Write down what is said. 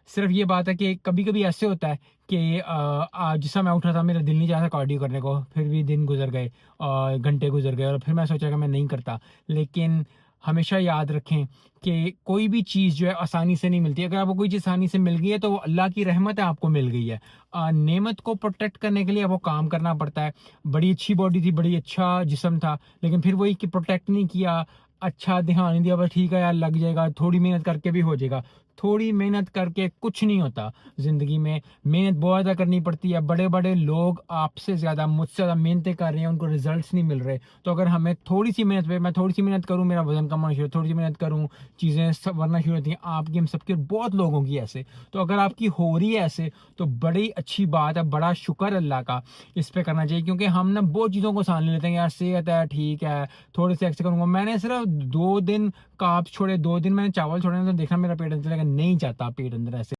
صرف یہ بات ہے کہ کبھی کبھی ایسے ہوتا ہے کہ جس سے میں اٹھا تھا میرا دل نہیں چاہتا کارڈیو کرنے کو، پھر بھی دن گزر گئے اور گھنٹے گزر گئے اور پھر میں سوچا کہ میں نہیں کرتا. لیکن ہمیشہ یاد رکھیں کہ کوئی بھی چیز جو ہے آسانی سے نہیں ملتی. اگر آپ کو کوئی چیز آسانی سے مل گئی ہے تو وہ اللہ کی رحمت ہے، آپ کو مل گئی ہے. نعمت کو پروٹیکٹ کرنے کے لیے آپ کو کام کرنا پڑتا ہے. بڑی اچھی باڈی تھی، بڑی اچھا جسم تھا، لیکن پھر وہی کہ پروٹیکٹ نہیں کیا، اچھا دھیان نہیں دیا، بس ٹھیک ہے یار لگ جائے گا، تھوڑی محنت کر کے بھی ہو جائے گا. تھوڑی محنت کر کے کچھ نہیں ہوتا زندگی میں. محنت بہت زیادہ کرنی پڑتی ہے. بڑے بڑے لوگ آپ سے زیادہ، مجھ سے زیادہ محنتیں کر رہے ہیں، ان کو ریزلٹس نہیں مل رہے. تو اگر ہمیں تھوڑی سی محنت پہ، میں تھوڑی سی محنت کروں میرا وزن کم ہونا شروع، تھوڑی سی محنت کروں چیزیں ورنا شروع ہوتی ہیں. آپ کی، ہم سب کی، بہت لوگوں کی ایسے. تو اگر آپ کی ہو رہی ہے ایسے تو بڑی اچھی بات ہے، بڑا شکر اللہ کا اس پہ کرنا چاہیے. کیونکہ ہم نا بہت چیزوں کو سان لیتے ہیں، یار صحت ہے ٹھیک ہے تھوڑے سے ایکسرسائز کروں گا. میں نے صرف 2 دن کاربس چھوڑے، 2 دن میں نے چاول چھوڑے تو دیکھا میرا پیٹ اندر چلے گا. نہیں چاہتا پیٹ اندر ایسے